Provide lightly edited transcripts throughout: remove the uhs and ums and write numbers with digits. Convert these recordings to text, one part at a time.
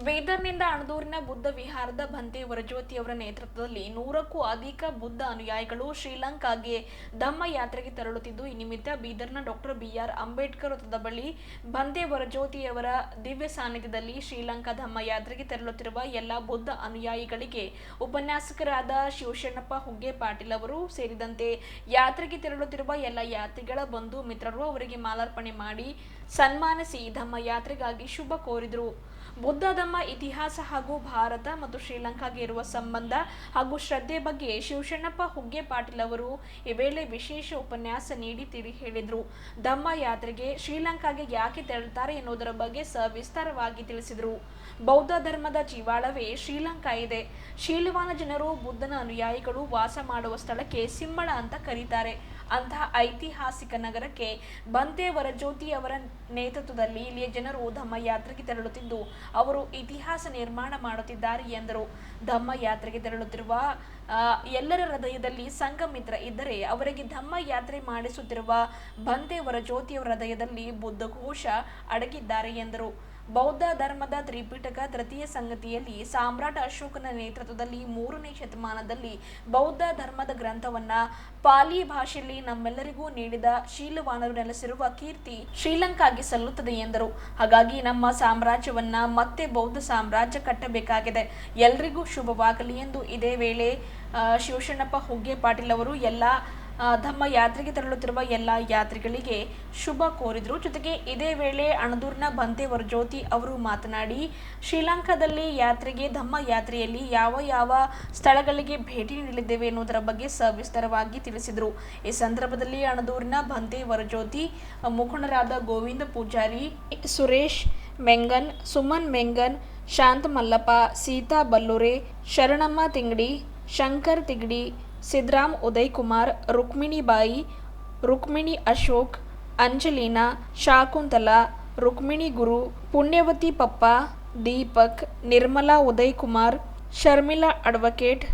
ಬೀದರ್ನಿಂದ ಅಣದೂರಿನ ಬುದ್ಧ ವಿಹಾರದ ಭಂತೆ ವರಜ್ಯೋತಿಯವರ ನೇತೃತ್ವದಲ್ಲಿ 100ಕ್ಕೂ ಅಧಿಕ ಬುದ್ಧ ಅನುಯಾಯಿಗಳು ಶ್ರೀಲಂಕಾಗೆ ಧಮ್ಮ ಯಾತ್ರೆಗೆ ತೆರಳುತ್ತಿದ್ದು, ಈ ನಿಮಿತ್ತ ಬೀದರ್ನ ಡಾಕ್ಟರ್ ಬಿ.ಆರ್. ಅಂಬೇಡ್ಕರ್ ವೃತ್ತದ ಬಳಿ ಭಂತೆ ವರಜ್ಯೋತಿಯವರ ದಿವ್ಯ ಸಾನ್ನಿಧ್ಯದಲ್ಲಿ ಶ್ರೀಲಂಕಾ ಧಮ್ಮ ಯಾತ್ರೆಗೆ ತೆರಳುತ್ತಿರುವ ಎಲ್ಲ ಬುದ್ಧ ಅನುಯಾಯಿಗಳಿಗೆ ಉಪನ್ಯಾಸಕರಾದ ಶಿವಶರಣಪ್ಪ ಹುಗ್ಗೆ ಪಾಟೀಲ್ ಅವರು ಸೇರಿದಂತೆ ಯಾತ್ರೆಗೆ ತೆರಳುತ್ತಿರುವ ಎಲ್ಲ ಯಾತ್ರಿಗಳ ಬಂಧು ಮಿತ್ರರು ಅವರಿಗೆ ಮಾಲಾರ್ಪಣೆ ಮಾಡಿ ಸನ್ಮಾನಿಸಿ ಧಮ್ಮ ಯಾತ್ರೆಗಾಗಿ ಶುಭ ಕೋರಿದರು. ಬುದ್ಧ ಧಮ್ಮ ಇತಿಹಾಸ ಹಾಗೂ ಭಾರತ ಮತ್ತು ಶ್ರೀಲಂಕಾಗೆ ಇರುವ ಸಂಬಂಧ ಹಾಗೂ ಶ್ರದ್ಧೆ ಬಗ್ಗೆ ಶಿವಶರಣಪ್ಪ ಹುಗ್ಗೆ ಪಾಟೀಲ್ ಅವರು ಈ ವೇಳೆ ವಿಶೇಷ ಉಪನ್ಯಾಸ ನೀಡಿ ತಿಳಿ ಹೇಳಿದರು. ಧಮ್ಮ ಯಾತ್ರೆಗೆ ಶ್ರೀಲಂಕಾಗೆ ಯಾಕೆ ತೆರಳುತ್ತಾರೆ ಎನ್ನುವುದರ ಬಗ್ಗೆ ಸವಿಸ್ತಾರವಾಗಿ ತಿಳಿಸಿದರು. ಬೌದ್ಧ ಧರ್ಮದ ಜೀವಾಳವೇ ಶ್ರೀಲಂಕಾ ಇದೆ. ಶೀಲವಾನ ಜನರು ಬುದ್ಧನ ಅನುಯಾಯಿಗಳು ವಾಸ ಮಾಡುವ ಸ್ಥಳಕ್ಕೆ ಸಿಮ್ಮಳ ಅಂತ ಕರೀತಾರೆ. ಅಂತಹ ಐತಿಹಾಸಿಕ ನಗರಕ್ಕೆ ಭಂತೆ ವರಜ್ಯೋತಿ ಅವರ ನೇತೃತ್ವದಲ್ಲಿ ಇಲ್ಲಿಯ ಜನರು ಧಮ್ಮ ಯಾತ್ರೆಗೆ ತೆರಳುತ್ತಿದ್ದು, ಅವರು ಇತಿಹಾಸ ನಿರ್ಮಾಣ ಮಾಡುತ್ತಿದ್ದಾರೆ ಎಂದರು. ಧಮ್ಮ ಯಾತ್ರೆಗೆ ತೆರಳುತ್ತಿರುವ ಎಲ್ಲರ ಹೃದಯದಲ್ಲಿ ಸಂಘಮಿತ್ರ ಇದ್ದರೆ ಅವರಿಗೆ ಧಮ್ಮ ಯಾತ್ರೆ ಮಾಡಿಸುತ್ತಿರುವ ಭಂತೆ ವರಜ್ಯೋತಿಯವರ ಹೃದಯದಲ್ಲಿ ಬುದ್ಧ ಘೋಷ ಅಡಗಿದ್ದಾರೆ ಎಂದರು. ಬೌದ್ಧ ಧರ್ಮದ ತ್ರಿಪಿಟಕ ತೃತೀಯ ಸಂಗತಿಯಲ್ಲಿ ಸಾಮ್ರಾಟ ಅಶೋಕನ ನೇತೃತ್ವದಲ್ಲಿ 3ನೇ ಶತಮಾನದಲ್ಲಿ ಬೌದ್ಧ ಧರ್ಮದ ಗ್ರಂಥವನ್ನ ಪಾಲಿ ಭಾಷೆಯಲ್ಲಿ ನಮ್ಮೆಲ್ಲರಿಗೂ ನೀಡಿದ ಶೀಲವಾನರು ನೆಲೆಸಿರುವ ಕೀರ್ತಿ ಶ್ರೀಲಂಕಾಗೆ ಸಲ್ಲುತ್ತದೆ ಎಂದರು. ಹಾಗಾಗಿ ನಮ್ಮ ಸಾಮ್ರಾಜ್ಯವನ್ನ ಮತ್ತೆ ಬೌದ್ಧ ಸಾಮ್ರಾಜ್ಯ ಕಟ್ಟಬೇಕಾಗಿದೆ. ಎಲ್ರಿಗೂ ಶುಭವಾಗಲಿ ಎಂದು ಇದೇ ವೇಳೆ ಶಿವಶರಣಪ್ಪ ಹುಗ್ಗೆ ಪಾಟೀಲ್ ಅವರು ಧಮ್ಮ ಯಾತ್ರೆಗೆ ತೆರಳುತ್ತಿರುವ ಎಲ್ಲ ಯಾತ್ರಿಗಳಿಗೆ ಶುಭ ಕೋರಿದರು. ಜೊತೆಗೆ ಇದೇ ವೇಳೆ ಅಣದೂರಿನ ಭಂತೆ ವರಜ್ಯೋತಿ ಅವರು ಮಾತನಾಡಿ, ಶ್ರೀಲಂಕಾದಲ್ಲಿ ಧಮ್ಮ ಯಾತ್ರೆಯಲ್ಲಿ ಯಾವ ಸ್ಥಳಗಳಿಗೆ ಭೇಟಿ ನೀಡಲಿದ್ದೇವೆ ಎನ್ನುವುದರ ಬಗ್ಗೆ ಸವಿಸ್ತಾರವಾಗಿ ತಿಳಿಸಿದರು. ಈ ಸಂದರ್ಭದಲ್ಲಿ ಅಣದೂರಿನ ಭಂತೆ ವರಜ್ಯೋತಿ ಮುಖಂಡರಾದ ಗೋವಿಂದ ಪೂಜಾರಿ, ಸುರೇಶ್ ಮೆಂಗನ್, ಸುಮನ್ ಮೆಂಗನ್, ಶಾಂತ ಮಲ್ಲಪ್ಪ, ಸೀತಾ ಬಲ್ಲೂರೆ, ಶರಣಮ್ಮ ತಿಂಗಡಿ, ಶಂಕರ್ ತಿಗಡಿ, ಸಿದ್ರಾಮ್ ಉದಯ್ ಕುಮಾರ್, ರುಕ್ಮಿಣಿ ಬಾಯಿ, ರುಕ್ಮಿಣಿ ಅಶೋಕ್, ಅಂಜಲಿನಾ, ಶಾಕುಂತಲಾ, ರುಕ್ಮಿಣಿ ಗುರು, ಪುಣ್ಯವತಿ ಪಪ್ಪ, ದೀಪಕ್, ನಿರ್ಮಲಾ ಉದಯ್ ಕುಮಾರ್, ಶರ್ಮಿಳಾ ಅಡ್ವೊಕೇಟ್,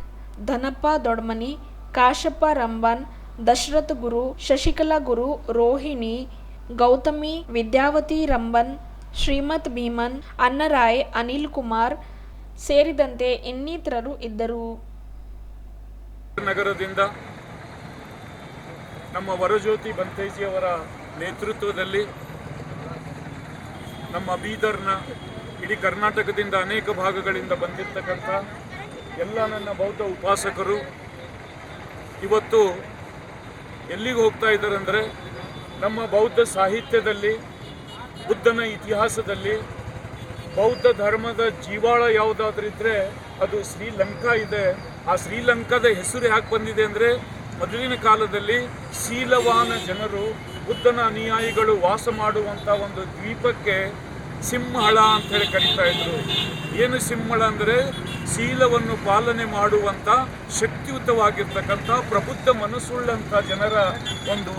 ಧನಪ್ಪ ದೊಡ್ಮನಿ, ಕಾಶಪ್ಪ ರಂಬನ್, ದಶರಥ್ ಗುರು, ಶಶಿಕಲಾ ಗುರು, ರೋಹಿಣಿ, ಗೌತಮಿ, ವಿದ್ಯಾವತಿ ರಂಬನ್, ಶ್ರೀಮತ್ ಭೀಮನ್, ಅನ್ನರಾಯ್, ಅನಿಲ್ ಕುಮಾರ್ ಸೇರಿದಂತೆ ಇನ್ನಿತರರು ಇದ್ದರು. ನಗರದಿಂದ ನಮ್ಮ ವರಜ್ಯೋತಿ ಭಂತೇಜಿಯವರ ನೇತೃತ್ವದಲ್ಲಿ ನಮ್ಮ ಬೀದರ್ನ ಇಡೀ ಕರ್ನಾಟಕದಿಂದ ಅನೇಕ ಭಾಗಗಳಿಂದ ಬಂದಿರತಕ್ಕಂಥ ಎಲ್ಲ ನನ್ನ ಬೌದ್ಧ ಉಪಾಸಕರು ಇವತ್ತು ಎಲ್ಲಿಗೆ ಹೋಗ್ತಾ ಇದ್ದಾರೆ ಅಂದರೆ, ನಮ್ಮ ಬೌದ್ಧ ಸಾಹಿತ್ಯದಲ್ಲಿ, ಬುದ್ಧನ ಇತಿಹಾಸದಲ್ಲಿ ಬೌದ್ಧ ಧರ್ಮದ ಜೀವಾಳ ಯಾವುದಾದ್ರೂ ಇದ್ದರೆ ಅದು ಶ್ರೀಲಂಕಾ ಇದೆ. ಆ ಶ್ರೀಲಂಕಾದ ಹೆಸರು ಯಾಕೆ ಬಂದಿದೆ ಅಂದರೆ, ಮೊದಲಿನ ಕಾಲದಲ್ಲಿ ಶೀಲವಾನ ಜನರು, ಬುದ್ಧನ ಅನುಯಾಯಿಗಳು ವಾಸ ಮಾಡುವಂಥ ಒಂದು ದ್ವೀಪಕ್ಕೆ ಸಿಂಹಳ ಅಂತ ಹೇಳಿ ಕರೀತಾ ಇದ್ರು. ಏನು ಸಿಂಹಳ ಅಂದರೆ, ಶೀಲವನ್ನು ಪಾಲನೆ ಮಾಡುವಂಥ ಶಕ್ತಿಯುತವಾಗಿರ್ತಕ್ಕಂಥ ಪ್ರಬುದ್ಧ ಮನಸ್ಸುಳ್ಳಂಥ ಜನರ ಒಂದು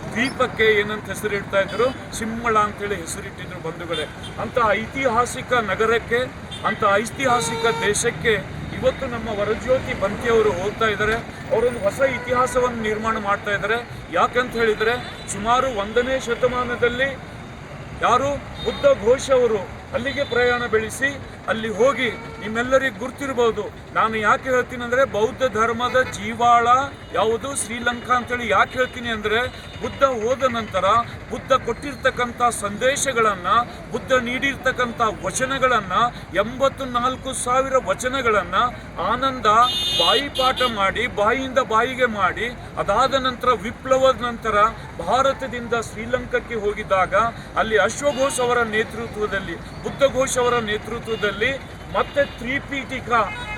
ದ್ವೀಪಕ್ಕೆ ಏನಂತ ಹೆಸರಿಡ್ತಾ ಇದ್ರು, ಸಿಂಹಳ ಅಂತೇಳಿ ಹೆಸರಿಟ್ಟಿದ್ರು ಬಂಧುಗಳೇ. ಅಂಥ ಐತಿಹಾಸಿಕ ನಗರಕ್ಕೆ, ಅಂಥ ಐತಿಹಾಸಿಕ ದೇಶಕ್ಕೆ ಇವತ್ತು ನಮ್ಮ ವರಜ್ಯೋತಿ ಭಂತೆಯವರು ಹೋಗ್ತಾ ಇದ್ದಾರೆ. ಅವರೊಂದು ಹೊಸ ಇತಿಹಾಸವನ್ನು ನಿರ್ಮಾಣ ಮಾಡ್ತಾ ಇದ್ದಾರೆ. ಯಾಕಂತ ಹೇಳಿದರೆ, ಸುಮಾರು 1ನೇ ಶತಮಾನದಲ್ಲಿ ಯಾರು ಬುದ್ಧ ಘೋಷ ಅವರು ಅಲ್ಲಿಗೆ ಪ್ರಯಾಣ ಬೆಳೆಸಿ ಅಲ್ಲಿ ಹೋಗಿ, ನಿಮ್ಮೆಲ್ಲರಿಗೂ ಗುರ್ತಿರ್ಬೋದು, ನಾನು ಯಾಕೆ ಹೇಳ್ತೀನಿ ಅಂದರೆ, ಬೌದ್ಧ ಧರ್ಮದ ಜೀವಾಳ ಯಾವುದು ಶ್ರೀಲಂಕಾ ಅಂತೇಳಿ ಯಾಕೆ ಹೇಳ್ತೀನಿ ಅಂದರೆ, ಬುದ್ಧ ಹೋದ ನಂತರ ಬುದ್ಧ ಕೊಟ್ಟಿರ್ತಕ್ಕಂಥ ಸಂದೇಶಗಳನ್ನು, ಬುದ್ಧ ನೀಡಿರ್ತಕ್ಕಂಥ ವಚನಗಳನ್ನು, 84,000 ವಚನಗಳನ್ನು ಆನಂದ ಬಾಯಿಪಾಠ ಮಾಡಿ, ಬಾಯಿಯಿಂದ ಬಾಯಿಗೆ ಮಾಡಿ, ಅದಾದ ನಂತರ ವಿಪ್ಲವದ ನಂತರ ಭಾರತದಿಂದ ಶ್ರೀಲಂಕಾಕ್ಕೆ ಹೋಗಿದ್ದಾಗ ಅಲ್ಲಿ ಅಶ್ವಘೋಷ್ ಅವರ ನೇತೃತ್ವದಲ್ಲಿ, ಬುದ್ಧ ಘೋಷ್ ಅವರ ನೇತೃತ್ವದಲ್ಲಿ ಮತ್ತೆ ತ್ರಿಪೀಠಿಕ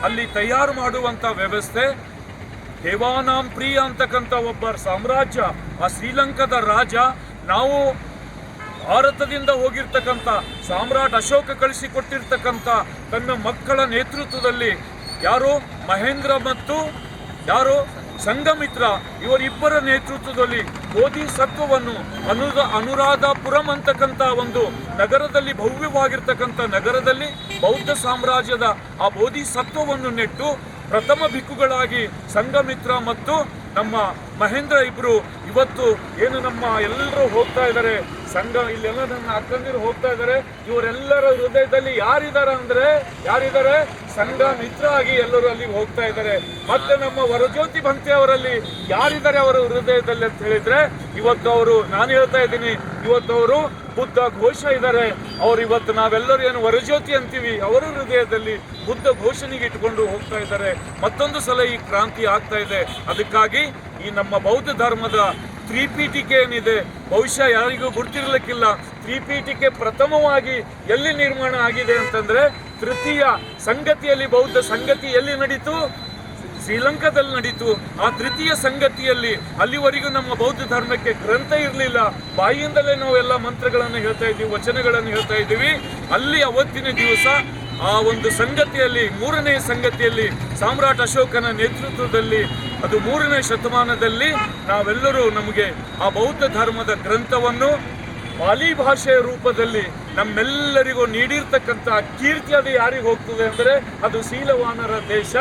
ಅಲ್ಲಿ ತಯಾರು ಮಾಡುವಂಥ ವ್ಯವಸ್ಥೆ, ದೇವಾನಾಂ ಪ್ರಿಯ ಅಂತಕ್ಕಂಥ ಒಬ್ಬ ಸಾಮ್ರಾಜ್ಯ, ಆ ಶ್ರೀಲಂಕಾದ ರಾಜ, ನಾವು ಭಾರತದಿಂದ ಹೋಗಿರ್ತಕ್ಕಂಥ ಸಾಮ್ರಾಟ್ ಅಶೋಕ ಕಳಿಸಿಕೊಟ್ಟಿರ್ತಕ್ಕಂಥ ತನ್ನ ಮಕ್ಕಳ ನೇತೃತ್ವದಲ್ಲಿ ಯಾರು ಮಹೇಂದ್ರ ಮತ್ತು ಯಾರು ಸಂಘಮಿತ್ರ ಇವರಿಬ್ಬರ ನೇತೃತ್ವದಲ್ಲಿ ಬೋಧಿಸತ್ವವನ್ನು ಅನುರಾಧಾಪುರಂ ಅಂತಕ್ಕಂಥ ಒಂದು ನಗರದಲ್ಲಿ, ಭವ್ಯವಾಗಿರ್ತಕ್ಕಂಥ ನಗರದಲ್ಲಿ ಬೌದ್ಧ ಸಾಮ್ರಾಜ್ಯದ ಆ ಬೋಧಿಸತ್ವವನ್ನು ನೆಟ್ಟು ಪ್ರಥಮ ಭಿಕ್ಕುಗಳಾಗಿ ಸಂಘಮಿತ್ರ ಮತ್ತು ನಮ್ಮ ಮಹೇಂದ್ರ ಇಬ್ರು ಇವತ್ತು ಏನು ನಮ್ಮ ಎಲ್ಲರೂ ಹೋಗ್ತಾ ಇದ್ದಾರೆ, ಸಂಘ ಇಲ್ಲೆಲ್ಲ ನನ್ನ ಅಕ್ಕಂದಿರು ಹೋಗ್ತಾ ಇದ್ದಾರೆ. ಇವರೆಲ್ಲರ ಹೃದಯದಲ್ಲಿ ಯಾರಿದ್ದಾರೆ ಸಂಘ ಮಿತ್ರ ಆಗಿ ಎಲ್ಲರೂ ಅಲ್ಲಿಗೆ ಹೋಗ್ತಾ ಇದ್ದಾರೆ. ಮತ್ತೆ ನಮ್ಮ ವರಜ್ಯೋತಿ ಭಂತೆ ಅವರಲ್ಲಿ ಯಾರಿದ್ದಾರೆ ಅವರ ಹೃದಯದಲ್ಲಿ ಅಂತ ಹೇಳಿದ್ರೆ ಇವತ್ತು ಅವರು, ನಾನು ಹೇಳ್ತಾ ಇದ್ದೀನಿ, ಇವತ್ತು ಅವರು ಬುದ್ಧ ಘೋಷ ಇದ್ದಾರೆ. ಅವ್ರು ಇವತ್ತು ನಾವೆಲ್ಲರೂ ಏನು ವರಜ್ಯೋತಿ ಅಂತೀವಿ, ಅವರ ಹೃದಯದಲ್ಲಿ ಬುದ್ಧ ಘೋಷಣೆಗೆ ಇಟ್ಕೊಂಡು ಹೋಗ್ತಾ ಇದ್ದಾರೆ. ಮತ್ತೊಂದು ಸಲ ಈ ಕ್ರಾಂತಿ ಆಗ್ತಾ ಇದೆ. ಅದಕ್ಕಾಗಿ ಈ ನಮ್ಮ ಬೌದ್ಧ ಧರ್ಮದ ತ್ರಿಪೀಠಿಕೆ ಏನಿದೆ, ಬಹುಶಃ ಯಾರಿಗೂ ಗುರ್ತಿರ್ಲಿಕ್ಕಿಲ್ಲ. ತ್ರಿಪೀಠಿಕೆ ಪ್ರಥಮವಾಗಿ ಎಲ್ಲಿ ನಿರ್ಮಾಣ ಆಗಿದೆ ಅಂತಂದ್ರೆ ತೃತೀಯ ಸಂಗತಿಯಲ್ಲಿ, ಬೌದ್ಧ ಸಂಗತಿ ಎಲ್ಲಿ ನಡೀತು? ಶ್ರೀಲಂಕಾದಲ್ಲಿ ನಡೀತು. ಆ ತೃತೀಯ ಸಂಗತಿಯಲ್ಲಿ ಅಲ್ಲಿವರೆಗೂ ನಮ್ಮ ಬೌದ್ಧ ಧರ್ಮಕ್ಕೆ ಗ್ರಂಥ ಇರಲಿಲ್ಲ. ಬಾಯಿಯಿಂದಲೇ ನಾವು ಎಲ್ಲ ಮಂತ್ರಗಳನ್ನು ಹೇಳ್ತಾ ಇದ್ದೀವಿ, ವಚನಗಳನ್ನು ಹೇಳ್ತಾ ಇದ್ದೀವಿ. ಅಲ್ಲಿ ಅವತ್ತಿನ ದಿವಸ ಆ ಒಂದು ಸಂಗತಿಯಲ್ಲಿ, ಮೂರನೇ ಸಂಗತಿಯಲ್ಲಿ ಸಾಮ್ರಾಟ್ ಅಶೋಕನ ನೇತೃತ್ವದಲ್ಲಿ, ಅದು 3ನೇ ಶತಮಾನದಲ್ಲಿ ನಾವೆಲ್ಲರೂ ನಮಗೆ ಆ ಬೌದ್ಧ ಧರ್ಮದ ಗ್ರಂಥವನ್ನು ಪಾಲಿ ಭಾಷೆಯ ರೂಪದಲ್ಲಿ ನಮ್ಮೆಲ್ಲರಿಗೂ ನೀಡಿರ್ತಕ್ಕಂಥ ಕೀರ್ತಿ ಅದು ಯಾರಿಗೆ ಹೋಗ್ತದೆ ಅಂದರೆ ಅದು ಶೀಲವಾನರ ದೇಶ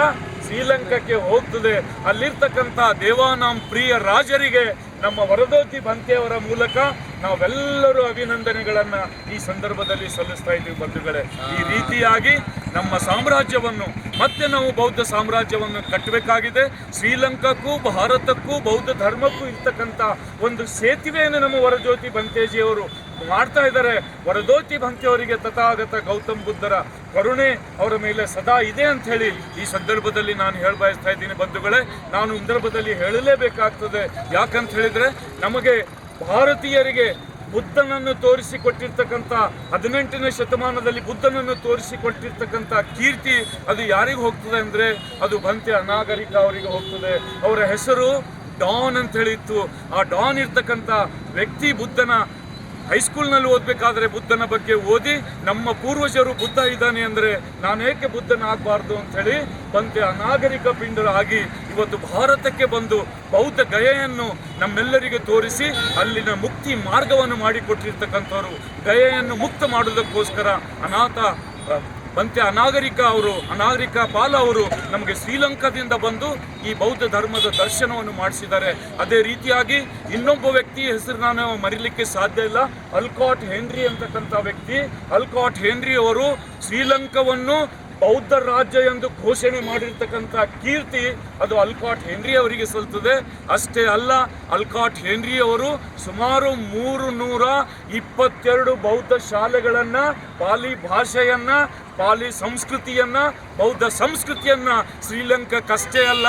ಶ್ರೀಲಂಕಾಕ್ಕೆ ಹೋಗ್ತದೆ. ಅಲ್ಲಿರ್ತಕ್ಕಂಥ ದೇವಾನಾಂ ಪ್ರಿಯ ರಾಜರಿಗೆ ನಮ್ಮ ವರಜ್ಯೋತಿ ಭಂತೆಯವರ ಮೂಲಕ ನಾವೆಲ್ಲರೂ ಅಭಿನಂದನೆಗಳನ್ನು ಈ ಸಂದರ್ಭದಲ್ಲಿ ಸಲ್ಲಿಸ್ತಾ ಇದ್ದೀವಿ ಬಂಧುಗಳೇ. ಈ ರೀತಿಯಾಗಿ ನಮ್ಮ ಸಾಮ್ರಾಜ್ಯವನ್ನು ಮತ್ತೆ ನಾವು ಬೌದ್ಧ ಸಾಮ್ರಾಜ್ಯವನ್ನು ಕಟ್ಟಬೇಕಾಗಿದೆ. ಶ್ರೀಲಂಕಾಕ್ಕೂ ಭಾರತಕ್ಕೂ ಬೌದ್ಧ ಧರ್ಮಕ್ಕೂ ಇರ್ತಕ್ಕಂಥ ಒಂದು ಸೇತುವೆಯನ್ನು ನಮ್ಮ ವರಜ್ಯೋತಿ ಭಂತೇಜಿಯವರು ಮಾಡ್ತಾ ಇದ್ದಾರೆ. ವರಜ್ಯೋತಿ ಭಂತೆಯವರಿಗೆ ತಥಾಗತ ಗೌತಮ್ ಬುದ್ಧರ ಕರುಣೆ ಅವರ ಮೇಲೆ ಸದಾ ಇದೆ ಅಂತ ಹೇಳಿ ಈ ಸಂದರ್ಭದಲ್ಲಿ ನಾನು ಹೇಳಬಯಸ್ತಾ ಇದ್ದೀನಿ ಬಂಧುಗಳೇ. ನಾನು ಸಂದರ್ಭದಲ್ಲಿ ಹೇಳಲೇಬೇಕಾಗ್ತದೆ. ಯಾಕಂತ ಹೇಳಿದ್ರೆ ನಮಗೆ ಭಾರತೀಯರಿಗೆ ಬುದ್ಧನನ್ನು ತೋರಿಸಿಕೊಟ್ಟಿರ್ತಕ್ಕಂಥ 18ನೇ ಶತಮಾನದಲ್ಲಿ ಬುದ್ಧನನ್ನು ತೋರಿಸಿಕೊಟ್ಟಿರ್ತಕ್ಕಂಥ ಕೀರ್ತಿ ಅದು ಯಾರಿಗೆ ಹೋಗ್ತದೆ ಅಂದರೆ ಅದು ಭಂತೆ ಅನಾಗರಿಕ ಅವರಿಗೆ ಹೋಗ್ತದೆ. ಅವರ ಹೆಸರು ಡಾನ್ ಅಂತ ಹೇಳಿತ್ತು. ಆ ಡಾನ್ ಇರ್ತಕ್ಕಂಥ ವ್ಯಕ್ತಿ ಬುದ್ಧನ ಹೈಸ್ಕೂಲ್ನಲ್ಲಿ ಓದಬೇಕಾದ್ರೆ ಬುದ್ಧನ ಬಗ್ಗೆ ಓದಿ ನಮ್ಮ ಪೂರ್ವಜರು ಬುದ್ಧ ಇದ್ದಾನೆ ಅಂದರೆ ನಾನೇಕೆ ಬುದ್ಧನಾಗಬಾರ್ದು ಅಂಥೇಳಿ ಬಂತೆ ಅನಾಗರಿಕ ಪಿಂಡರಾಗಿ ಇವತ್ತು ಭಾರತಕ್ಕೆ ಬಂದು ಬೌದ್ಧ ಗಯೆಯನ್ನು ನಮ್ಮೆಲ್ಲರಿಗೆ ತೋರಿಸಿ ಅಲ್ಲಿನ ಮುಕ್ತಿ ಮಾರ್ಗವನ್ನು ಮಾಡಿಕೊಟ್ಟಿರ್ತಕ್ಕಂಥವ್ರು. ಗಯೆಯನ್ನು ಮುಕ್ತ ಮಾಡೋದಕ್ಕೋಸ್ಕರ ಬಂತೆ ಅನಾಗರಿಕ ಪಾಲ ಅವರು ನಮಗೆ ಶ್ರೀಲಂಕಾದಿಂದ ಬಂದು ಈ ಬೌದ್ಧ ಧರ್ಮದ ದರ್ಶನವನ್ನು ಮಾಡಿಸಿದ್ದಾರೆ. ಅದೇ ರೀತಿಯಾಗಿ ಇನ್ನೊಬ್ಬ ವ್ಯಕ್ತಿ ಹೆಸರು ನಾನು ಮರಿಲಿಕ್ಕೆ ಸಾಧ್ಯ ಇಲ್ಲ, ಅಲ್ಕಾಟ್ ಹೆನ್ರಿ ಅಂತಕ್ಕಂಥ ವ್ಯಕ್ತಿ. ಅಲ್ಕಾಟ್ ಹೆನ್ರಿ ಅವರು ಶ್ರೀಲಂಕಾವನ್ನು ಬೌದ್ಧ ರಾಜ್ಯ ಎಂದು ಘೋಷಣೆ ಮಾಡಿರ್ತಕ್ಕಂಥ ಕೀರ್ತಿ ಅದು ಅಲ್ಕಾಟ್ ಹೆನ್ರಿ ಅವರಿಗೆ ಸಲ್ತದೆ. ಅಷ್ಟೇ ಅಲ್ಲ, ಅಲ್ಕಾಟ್ ಹೆನ್ರಿ ಅವರು ಸುಮಾರು 322 ಬೌದ್ಧ ಶಾಲೆಗಳನ್ನ, ಪಾಲಿ ಭಾಷೆಯನ್ನ, ಪಾಲಿ ಸಂಸ್ಕೃತಿಯನ್ನ, ಬೌದ್ಧ ಸಂಸ್ಕೃತಿಯನ್ನ ಶ್ರೀಲಂಕಾಕ್ಕಷ್ಟೇ ಅಲ್ಲ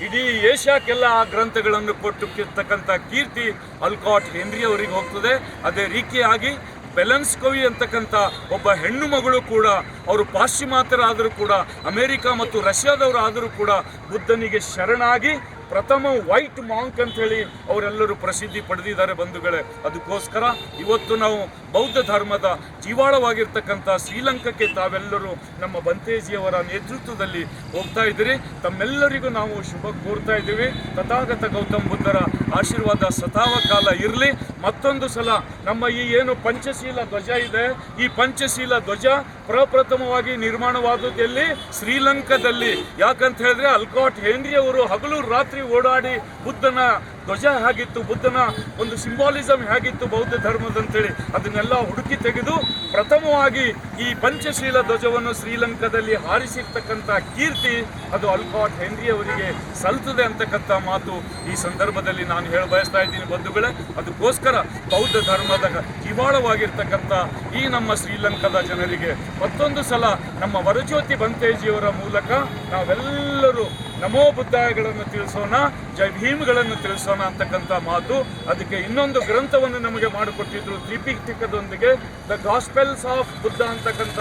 ಇಡೀ ಏಷ್ಯಾಕ್ಕೆಲ್ಲ ಆ ಗ್ರಂಥಗಳನ್ನು ಕೊಟ್ಟಿರ್ತಕ್ಕಂಥ ಕೀರ್ತಿ ಅಲ್ಕಾಟ್ ಹೆನ್ರಿ ಅವರಿಗೆ ಹೋಗ್ತದೆ. ಅದೇ ರೀತಿಯಾಗಿ ಬೆಲೆನ್ಸ್ಕೋವಿ ಅಂತಕ್ಕಂಥ ಒಬ್ಬ ಹೆಣ್ಣು ಮಗಳು ಕೂಡ, ಅವರು ಪಾಶ್ಚಿಮಾತ್ಯರಾದರೂ ಕೂಡ, ಅಮೆರಿಕ ಮತ್ತು ರಷ್ಯಾದವರು ಆದರೂ ಕೂಡ ಬುದ್ಧನಿಗೆ ಶರಣಾಗಿ ಪ್ರಥಮ ವೈಟ್ ಮಾಂಕ್ ಅಂತ ಹೇಳಿ ಅವರೆಲ್ಲರೂ ಪ್ರಸಿದ್ಧಿ ಪಡೆದಿದ್ದಾರೆ ಬಂಧುಗಳೇ. ಅದಕ್ಕೋಸ್ಕರ ಇವತ್ತು ನಾವು ಬೌದ್ಧ ಧರ್ಮದ ಜೀವಾಳವಾಗಿರ್ತಕ್ಕಂಥ ಶ್ರೀಲಂಕಾಕ್ಕೆ ತಾವೆಲ್ಲರೂ ನಮ್ಮ ಭಂತೇಜಿಯವರ ನೇತೃತ್ವದಲ್ಲಿ ಹೋಗ್ತಾ ಇದ್ದೀರಿ. ತಮ್ಮೆಲ್ಲರಿಗೂ ನಾವು ಶುಭ ಕೋರ್ತಾ ಇದ್ದೀವಿ. ತಥಾಗತ ಗೌತಮ್ ಬುದ್ಧರ ಆಶೀರ್ವಾದ ಸದಾವ ಕಾಲ ಇರಲಿ. ಮತ್ತೊಂದು ಸಲ ನಮ್ಮ ಈ ಏನು ಪಂಚಶೀಲ ಧ್ವಜ ಇದೆ, ಈ ಪಂಚಶೀಲ ಧ್ವಜ ಪ್ರಪ್ರಥಮವಾಗಿ ನಿರ್ಮಾಣವಾದದ್ದು ಎಲ್ಲಿ? ಶ್ರೀಲಂಕಾದಲ್ಲಿ. ಯಾಕಂತ ಹೇಳಿದ್ರೆ ಅಲ್ಕಾಟ್ ಹೆನ್ರಿ ಅವರು ಹಗಲು ರಾತ್ರಿ ಓಡಾಡಿ ಬುದ್ಧನ ಧ್ವಜ ಹೇಗಿತ್ತು, ಬುದ್ಧನ ಒಂದು ಸಿಂಬಾಲಿಸಮ್ ಹೇಗಿತ್ತು ಬೌದ್ಧ ಧರ್ಮದಂತೇಳಿ ಅದನ್ನೆಲ್ಲ ಹುಡುಕಿ ತೆಗೆದು ಪ್ರಥಮವಾಗಿ ಈ ಪಂಚಶೀಲ ಧ್ವಜವನ್ನು ಶ್ರೀಲಂಕಾದಲ್ಲಿ ಹಾರಿಸಿರ್ತಕ್ಕಂಥ ಕೀರ್ತಿ ಅದು ಅಲ್ಕಾಟ್ ಹೆನ್ರಿ ಅವರಿಗೆ ಸಲ್ತದೆ ಅಂತಕ್ಕಂಥ ಮಾತು ಈ ಸಂದರ್ಭದಲ್ಲಿ ನಾನು ಬಯಸ್ತಾ ಇದ್ದೀನಿ ಬಂಧುಗಳೇ. ಅದಕ್ಕೋಸ್ಕರ ಬೌದ್ಧ ಧರ್ಮದ ಜೀವಾಳವಾಗಿರ್ತಕ್ಕಂಥ ಈ ನಮ್ಮ ಶ್ರೀಲಂಕಾದ ಜನರಿಗೆ ಮತ್ತೊಂದು ಸಲ ನಮ್ಮ ವರಜ್ಯೋತಿ ಭಂತೇಜಿಯವರ ಮೂಲಕ ನಾವೆಲ್ಲರೂ ನಮೋ ಬುದ್ಧಾಯಗಳನ್ನು ತಿಳಿಸೋಣ, ಜೈ ಭೀಮ್ಗಳನ್ನು ತಿಳಿಸೋಣ ಅಂತಕ್ಕಂಥ ಮಾತು. ಅದಕ್ಕೆ ಇನ್ನೊಂದು ಗ್ರಂಥವನ್ನು ನಮಗೆ ಮಾಡಿಕೊಟ್ಟಿದ್ರು ತ್ರಿಪಿಟಕದೊಂದಿಗೆ, ದ ಗಾಸ್ಪೆಲ್ಸ್ ಆಫ್ ಬುದ್ಧ ಅಂತಕ್ಕಂಥ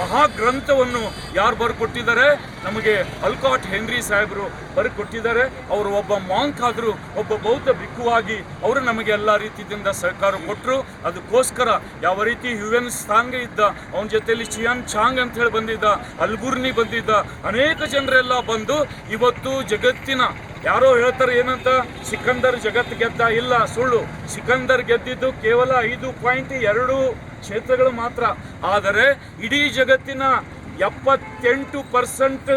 ಮಹಾಗ್ರಂಥವನ್ನು ಯಾರು ಬರ್ಕೊಟ್ಟಿದ್ದಾರೆ? ನಮಗೆ ಅಲ್ಕಾಟ್ ಹೆನ್ರಿ ಸಾಹೇಬರು ಬರ್ಕೊಟ್ಟಿದ್ದಾರೆ. ಅವರು ಒಬ್ಬ ಮಾಂಕ್ ಆದರು, ಒಬ್ಬ ಬೌದ್ಧ ಭಿಕ್ಕುವಾಗಿ ಅವರು ನಮಗೆ ಎಲ್ಲ ರೀತಿಯಿಂದ ಸಹಕಾರ ಕೊಟ್ಟರು. ಅದಕ್ಕೋಸ್ಕರ ಯಾವ ರೀತಿ ಹ್ಯುವೆನ್ ಸಾಂಗ್ ಇದ್ದ, ಅವನ ಜೊತೆಯಲ್ಲಿ ಚಿಯಾನ್ ಚಾಂಗ್ ಅಂತ ಹೇಳಿ ಬಂದಿದ್ದ, ಅಲ್ಬುರ್ನಿ ಬಂದಿದ್ದ, ಅನೇಕ ಜನರೆಲ್ಲ ಬಂದು ಇವತ್ತು ಜಗತ್ತಿನ ಯಾರೋ ಹೇಳ್ತಾರೆ ಏನಂತ, ಸಿಕಂದರ್ ಜಗತ್ತು ಗೆದ್ದ. ಇಲ್ಲ, ಸುಳ್ಳು. ಸಿಕಂದರ್ ಗೆದ್ದಿದ್ದು ಕೇವಲ 5.2 ಕ್ಷೇತ್ರಗಳು ಮಾತ್ರ. ಆದರೆ ಇಡೀ ಜಗತ್ತಿನ 78%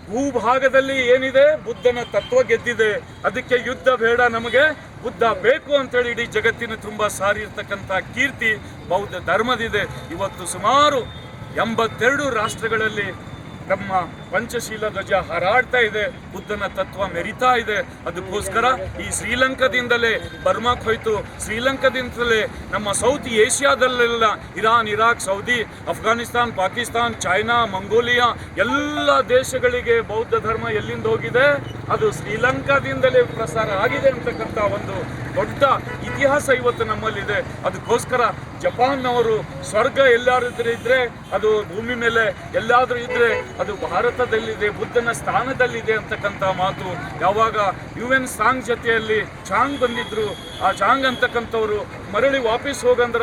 ಭೂಭಾಗದಲ್ಲಿ ಏನಿದೆ ಬುದ್ಧನ ತತ್ವ ಗೆದ್ದಿದೆ, ಅದಕ್ಕೆ ಯುದ್ಧ ಬೇಡ, ನಮಗೆ ಬುದ್ಧ ಬೇಕು ಅಂತೇಳಿ ಇಡೀ ಜಗತ್ತಿನ ತುಂಬ ಸಾರಿರ್ತಕ್ಕಂಥ ಕೀರ್ತಿ ಬೌದ್ಧ ಧರ್ಮದಿದೆ. ಇವತ್ತು ಸುಮಾರು 82 ರಾಷ್ಟ್ರಗಳಲ್ಲಿ ನಮ್ಮ ಪಂಚಶೀಲ ಧ್ವಜ ಹಾರಾಡ್ತಾ ಇದೆ, ಬುದ್ಧನ ತತ್ವ ಮೆರಿತಾ ಇದೆ. ಅದಕ್ಕೋಸ್ಕರ ಈ ಶ್ರೀಲಂಕಾದಿಂದಲೇ ಬರ್ಮಾಕ್ ಹೋಯ್ತು, ಶ್ರೀಲಂಕಾದಿಂದಲೇ ನಮ್ಮ ಸೌತ್ ಏಷ್ಯಾದಲ್ಲೆಲ್ಲ Iran, Iraq, Saudi, Afghanistan, Pakistan, China, Mongolia ಎಲ್ಲ ದೇಶಗಳಿಗೆ ಬೌದ್ಧ ಧರ್ಮ ಎಲ್ಲಿಂದ ಹೋಗಿದೆ, ಅದು ಶ್ರೀಲಂಕಾದಿಂದಲೇ ಪ್ರಸಾರ ಆಗಿದೆ ಅಂತಕ್ಕಂಥ ಒಂದು ದೊಡ್ಡ ಇತಿಹಾಸ ಇವತ್ತು ನಮ್ಮಲ್ಲಿದೆ. ಅದಕ್ಕೋಸ್ಕರ ಜಪಾನ್ನವರು ಸ್ವರ್ಗ ಎಲ್ಲಾದ್ರೂ ಇದ್ರೆ ಅದು ಭೂಮಿ ಮೇಲೆ ಎಲ್ಲಾದ್ರೂ ಇದ್ರೆ ಅದು ಭಾರತದಲ್ಲಿದೆ, ಬುದ್ಧನ ಸ್ಥಾನದಲ್ಲಿದೆ ಅಂತಕ್ಕಂಥ ಮಾತು. ಯಾವಾಗ UN ಸಾಂಗ್ ಜೊತೆಯಲ್ಲಿ ಚಾಂಗ್ ಬಂದಿದ್ರು, ಆ ಚಾಂಗ್ ಅಂತಕ್ಕಂಥವ್ರು ಮರಳಿ ವಾಪಸ್ ಹೋಗಂದ್ರ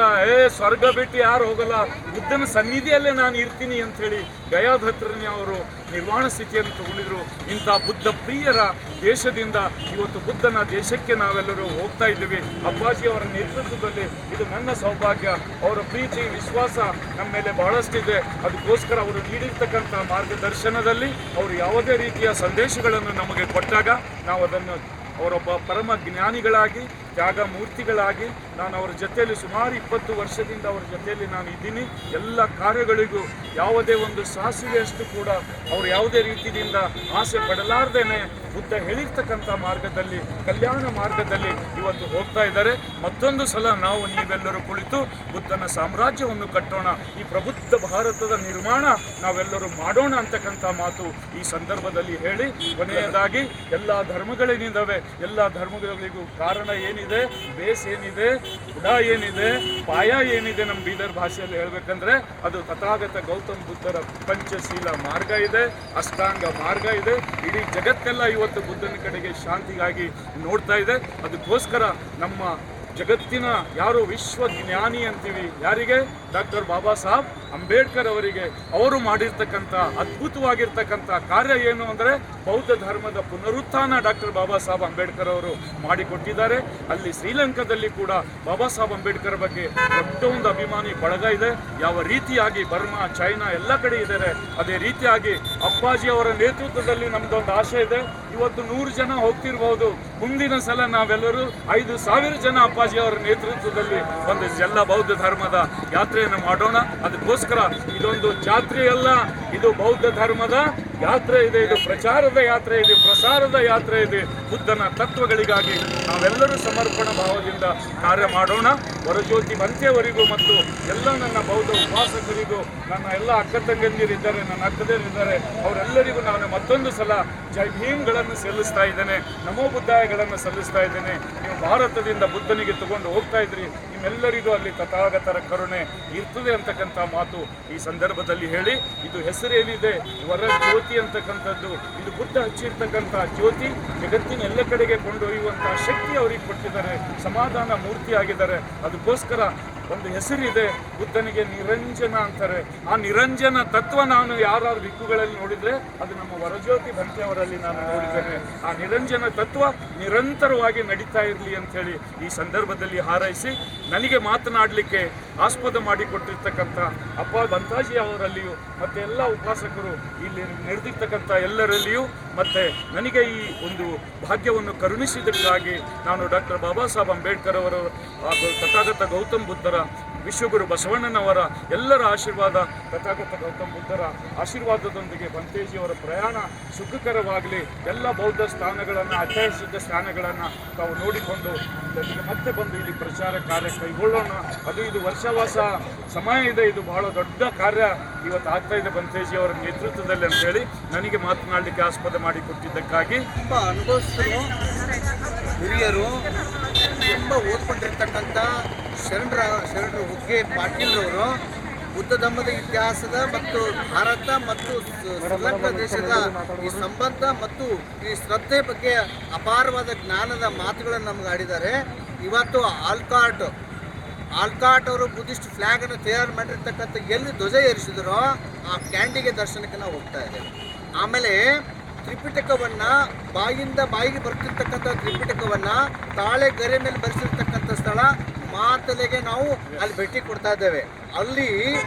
ಸ್ವರ್ಗ ಬಿಟ್ಟು ಯಾರು ಹೋಗಲ್ಲ, ಬುದ್ಧನ ಸನ್ನಿಧಿಯಲ್ಲೇ ನಾನು ಇರ್ತೀನಿ ಅಂಥೇಳಿ ಗಯಾದ ಹತ್ರನೇ ಅವರು ನಿರ್ವಾಣ ಸ್ಥಿತಿಯನ್ನು ತಗೊಂಡಿದ್ರು. ಇಂಥ ಬುದ್ಧ ಪ್ರಿಯರ ದೇಶದಿಂದ ಇವತ್ತು ಬುದ್ಧನ ದೇಶಕ್ಕೆ ನಾವೆಲ್ಲರೂ ಹೋಗ್ತಾ ಇದ್ದೀವಿ. ಅಪ್ಪಾಜಿ ಅವರ ನೇತೃತ್ವದಲ್ಲಿ ಇದು ನನ್ನ ಸೌಭಾಗ್ಯ. ಅವರ ಪ್ರೀತಿ ವಿಶ್ವಾಸ ನಮ್ಮ ಮೇಲೆ ಬಹಳಷ್ಟಿದೆ. ಅದಕ್ಕೋಸ್ಕರ ಅವರು ನೀಡಿರ್ತಕ್ಕಂಥ ಮಾರ್ಗದರ್ಶನದಲ್ಲಿ ಅವರು ಯಾವುದೇ ರೀತಿಯ ಸಂದೇಶಗಳನ್ನು ನಮಗೆ ಕೊಟ್ಟಾಗ ನಾವು ಅದನ್ನು ಅವರೊಬ್ಬ ಪರಮ ಜ್ಞಾನಿಗಳಾಗಿ ತ್ಯಾಗ ಮೂರ್ತಿಗಳಾಗಿ ನಾನು ಅವರ ಜೊತೆಯಲ್ಲಿ ಸುಮಾರು 20 ವರ್ಷದಿಂದ ಅವರ ಜೊತೆಯಲ್ಲಿ ನಾನು ಇದ್ದೀನಿ. ಎಲ್ಲ ಕಾರ್ಯಗಳಿಗೂ ಯಾವುದೇ ಒಂದು ಸಾಸಿವೆಯಷ್ಟು ಕೂಡ ಅವರು ಯಾವುದೇ ರೀತಿಯಿಂದ ಆಸೆ ಪಡಲಾರ್ದೇನೆ ಬುದ್ಧ ಹೇಳಿರ್ತಕ್ಕಂಥ ಮಾರ್ಗದಲ್ಲಿ, ಕಲ್ಯಾಣ ಮಾರ್ಗದಲ್ಲಿ ಇವತ್ತು ಹೋಗ್ತಾ ಇದ್ದಾರೆ. ಮತ್ತೊಂದು ಸಲ ನಾವು ನೀವೆಲ್ಲರೂ ಕುಳಿತು ಬುದ್ಧನ ಸಾಮ್ರಾಜ್ಯವನ್ನು ಕಟ್ಟೋಣ, ಈ ಪ್ರಬುದ್ಧ ಭಾರತದ ನಿರ್ಮಾಣ ನಾವೆಲ್ಲರೂ ಮಾಡೋಣ ಅಂತಕ್ಕಂಥ ಮಾತು ಈ ಸಂದರ್ಭದಲ್ಲಿ ಹೇಳಿ, ಕೊನೆಯದಾಗಿ ಎಲ್ಲ ಧರ್ಮಗಳೇನಿದ್ದಾವೆ ಎಲ್ಲ ಧರ್ಮಗಳಿಗೂ ಕಾರಣ ಏನಿದೆ, ಬೇಸ್ ಏನಿದೆ, ಬುಡ ಏನಿದೆ, ಪಾಯ ಏನಿದೆ, ನಮ್ಮ ಬೀದರ್ ಭಾಷೆಯಲ್ಲಿ ಹೇಳ್ಬೇಕಂದ್ರೆ ಅದು ತಥಾಗತ ಗೌತಮ್ ಬುದ್ಧರ ಪಂಚಶೀಲ ಮಾರ್ಗ ಇದೆ, ಅಷ್ಟಾಂಗ ಮಾರ್ಗ ಇದೆ. ಇಡೀ ಜಗತ್ತೆಲ್ಲ ಇವತ್ತು ಬುದ್ಧನ ಕಡೆಗೆ ಶಾಂತಿಗಾಗಿ ನೋಡ್ತಾ ಇದೆ. ಅದಕ್ಕೋಸ್ಕರ ನಮ್ಮ ಜಗತ್ತಿನ ಯಾರು ವಿಶ್ವಜ್ಞಾನಿ ಅಂತೀವಿ, ಯಾರಿಗೆ? ಡಾಕ್ಟರ್ ಬಾಬಾ ಸಾಹೇಬ್ ಅಂಬೇಡ್ಕರ್ ಅವರಿಗೆ. ಅವರು ಮಾಡಿರ್ತಕ್ಕಂಥ ಅದ್ಭುತವಾಗಿರ್ತಕ್ಕಂಥ ಕಾರ್ಯ ಏನು ಅಂದರೆ ಬೌದ್ಧ ಧರ್ಮದ ಪುನರುತ್ಥಾನ ಡಾಕ್ಟರ್ ಬಾಬಾ ಸಾಹೇಬ್ ಅಂಬೇಡ್ಕರ್ ಅವರು ಮಾಡಿಕೊಟ್ಟಿದ್ದಾರೆ. ಅಲ್ಲಿ ಶ್ರೀಲಂಕಾದಲ್ಲಿ ಕೂಡ ಬಾಬಾ ಸಾಹೇಬ್ ಅಂಬೇಡ್ಕರ್ ಬಗ್ಗೆ ದೊಡ್ಡ ಒಂದು ಅಭಿಮಾನಿ ಬಳಗ ಇದೆ. ಯಾವ ರೀತಿಯಾಗಿ ಬರ್ಮಾ, ಚೈನಾ ಎಲ್ಲ ಕಡೆ ಇದ್ದಾರೆ, ಅದೇ ರೀತಿಯಾಗಿ ಅಪ್ಪಾಜಿ ಅವರ ನೇತೃತ್ವದಲ್ಲಿ ನಮ್ದೊಂದು ಆಶೆ ಇದೆ. ಇವತ್ತು 100 ಜನ ಹೋಗ್ತಿರ್ಬೋದು, ಮುಂದಿನ ಸಲ ನಾವೆಲ್ಲರೂ 5,000 ಜನ ಅಪ್ಪಾಜಿ ಅವರ ನೇತೃತ್ವದಲ್ಲಿ ಒಂದು ಎಲ್ಲ ಬೌದ್ಧ ಧರ್ಮದ ಯಾತ್ರೆಯನ್ನು ಮಾಡೋಣ. ಅದಕ್ಕೋಸ್ಕರ ಇದೊಂದು ಜಾತ್ರೆಯಲ್ಲ, ಇದು ಬೌದ್ಧ ಧರ್ಮದ ಯಾತ್ರೆ ಇದೆ, ಇದು ಪ್ರಚಾರದ ಯಾತ್ರೆ ಇದೆ, ಪ್ರಸಾರದ ಯಾತ್ರೆ ಇದೆ. ಬುದ್ಧನ ತತ್ವಗಳಿಗಾಗಿ ನಾವೆಲ್ಲರೂ ಸಮರ್ಪಣಾ ಭಾವದಿಂದ ಕಾರ್ಯ ಮಾಡೋಣ. ವರಜ್ಯೋತಿ ಬಂತೆಯವರಿಗೂ ಮತ್ತು ಎಲ್ಲ ನನ್ನ ಬೌದ್ಧ ಉಪಾಸಕರಿಗೂ, ನನ್ನ ಎಲ್ಲ ಅಕ್ಕ ತಂಗಂದಿರಿದ್ದಾರೆ, ನನ್ನ ಅಕ್ಕದರಿದ್ದಾರೆ, ಅವರೆಲ್ಲರಿಗೂ ನಾನು ಮತ್ತೊಂದು ಸಲ ಜೈ ಭೀಮ್ಗಳನ್ನು ಸಲ್ಲಿಸ್ತಾ ಇದ್ದೇನೆ, ನಮೋ ಬುದ್ಧಾಯಗಳನ್ನು ಸಲ್ಲಿಸ್ತಾ ಇದ್ದೇನೆ. ನೀವು ಭಾರತದಿಂದ ಬುದ್ಧನಿಗೆ ತಗೊಂಡು ಹೋಗ್ತಾ ಇದ್ರಿ, ನಿಮ್ಮೆಲ್ಲರಿಗೂ ಅಲ್ಲಿ ತಥಾಗತರ ಕರುಣೆ ಇರ್ತದೆ ಅಂತಕ್ಕಂಥ ಮಾತು ಈ ಸಂದರ್ಭದಲ್ಲಿ ಹೇಳಿ, ಇದು ಹೆಸರೇನಿದೆ ವರ ಜ್ಯೋತಿ ಅಂತಕ್ಕಂಥದ್ದು, ಇದು ಬುದ್ಧ ಹಚ್ಚಿರ್ತಕ್ಕಂಥ ಜ್ಯೋತಿ ಜಗತ್ತಿನ ಎಲ್ಲ ಕಡೆಗೆ ಕೊಂಡೊಯ್ಯುವಂಥ ಶಕ್ತಿ ಅವರಿಗೆ ಕೊಟ್ಟಿದ್ದಾರೆ, ಸಮಾಧಾನ ಮೂರ್ತಿ ಆಗಿದ್ದಾರೆ. ಅದಕ್ಕೋಸ್ಕರ ಒಂದು ಹೆಸರಿದೆ ಬುದ್ಧನಿಗೆ, ನಿರಂಜನ ಅಂತಾರೆ. ಆ ನಿರಂಜನ ತತ್ವ ನಾನು ಯಾರು ದಿಕ್ಕುಗಳಲ್ಲಿ ನೋಡಿದ್ರೆ ಅದು ನಮ್ಮ ವರಜ್ಯೋತಿ ಬಂತೆಯವರಲ್ಲಿ ನಾನು ನೋಡಿದ್ದೇನೆ. ಆ ನಿರಂಜನ ತತ್ವ ನಿರಂತರವಾಗಿ ನಡೀತಾ ಇರಲಿ ಅಂಥೇಳಿ ಈ ಸಂದರ್ಭದಲ್ಲಿ ಹಾರೈಸಿ, ನನಗೆ ಮಾತನಾಡಲಿಕ್ಕೆ ಆಸ್ಪದ ಮಾಡಿಕೊಟ್ಟಿರ್ತಕ್ಕಂಥ ಅಪ್ಪ ಬಂತಾಜಿ ಅವರಲ್ಲಿಯೂ ಮತ್ತು ಎಲ್ಲ ಉಪಾಸಕರು ಇಲ್ಲಿ ನಡೆದಿರ್ತಕ್ಕಂಥ ಎಲ್ಲರಲ್ಲಿಯೂ ಮತ್ತು ನನಗೆ ಈ ಒಂದು ಭಾಗ್ಯವನ್ನು ಕರುಣಿಸಿದ್ದಕ್ಕಾಗಿ ನಾನು ಡಾಕ್ಟರ್ ಬಾಬಾ ಸಾಹೇಬ್ ಅಂಬೇಡ್ಕರ್ ಅವರು ಹಾಗೂ ತಥಾಗತ ಗೌತಮ್ ಬುದ್ಧರ, ವಿಶ್ವಗುರು ಬಸವಣ್ಣನವರ ಎಲ್ಲರ ಆಶೀರ್ವಾದ, ತಥಾಗತ ಗೌತಮ್ ಬುದ್ಧರ ಆಶೀರ್ವಾದದೊಂದಿಗೆ ಬಂತೇಜಿಯವರ ಪ್ರಯಾಣ ಸುಖಕರವಾಗಲಿ. ಎಲ್ಲ ಬೌದ್ಧ ಸ್ಥಾನಗಳನ್ನು, ಐತಿಹಾಸಿಕ ಸ್ಥಾನಗಳನ್ನು ತಾವು ನೋಡಿಕೊಂಡು ಇಲ್ಲಿಗೆ ಮತ್ತೆ ಬಂದು ಇಲ್ಲಿ ಪ್ರಚಾರ ಕಾರ್ಯ ಕೈಗೊಳ್ಳೋಣ. ಅದು ಇದು ವರ್ಷವಾಸ ಸಮಯ ಇದೆ, ಇದು ಬಹಳ ದೊಡ್ಡ ಕಾರ್ಯ ಇವತ್ತು ಆಗ್ತಾ ಇದೆ ಬಂತೇಜಿಯವರ ನೇತೃತ್ವದಲ್ಲಿ ಅಂತೇಳಿ ನನಗೆ ಮಾತನಾಡಲಿಕ್ಕೆ ಆಸ್ಪದ ಮಾಡಿಕೊಟ್ಟಿದ್ದಕ್ಕಾಗಿ ತುಂಬ ಅನುಭವಿಸಿದ್ರು. ಹಿರಿಯರು ತುಂಬ ಓದ್ಕೊಂಡಿರ್ತಕ್ಕಂಥ ಶರಣರು ಹುಗ್ಗೆ ಪಾಟೀಲ್ರವರು ಬುದ್ಧ ಧರ್ಮದ ಇತಿಹಾಸದ ಮತ್ತು ಭಾರತ ಮತ್ತು ಶ್ರೀಲಂಕಾ ದೇಶದ ಈ ಸಂಬಂಧ ಮತ್ತು ಈ ಶ್ರದ್ಧೆ ಬಗ್ಗೆ ಅಪಾರವಾದ ಜ್ಞಾನದ ಮಾತುಗಳನ್ನು ನಮ್ಗೆ ಆಡಿದ್ದಾರೆ. ಇವತ್ತು ಆಲ್ಕಾಟ್ ಅವರು ಬುದ್ಧಿಸ್ಟ್ ಫ್ಲ್ಯಾಗನ್ನು ತಯಾರು ಮಾಡಿರ್ತಕ್ಕಂಥ ಎಲ್ಲಿ ಧ್ವಜ ಏರಿಸಿದರೋ ಆ ಕ್ಯಾಂಡಿಗೆ ದರ್ಶನಕ್ಕೆ ನಾವು ಹೋಗ್ತಾ ಇದ್ದೇವೆ. ಆಮೇಲೆ ತ್ರಿಪಿಟಕವನ್ನು ಬಾಯಿಯಿಂದ ಬಾಯಿಗೆ ಬರ್ತಿರ್ತಕ್ಕಂಥ ತ್ರಿಪಿಟಕವನ್ನು ತಾಳೆ ಗರೆ ಮೇಲೆ ಬರೆಸಿರ್ತಕ್ಕಂಥ ಸ್ಥಳ ಮಾತಲೆಗೆ ನಾವು ಅಲ್ಲಿ ಭೇಟಿ ಕೊಡ್ತಾ ಇದ್ದೇವೆ. ಅಲ್ಲಿ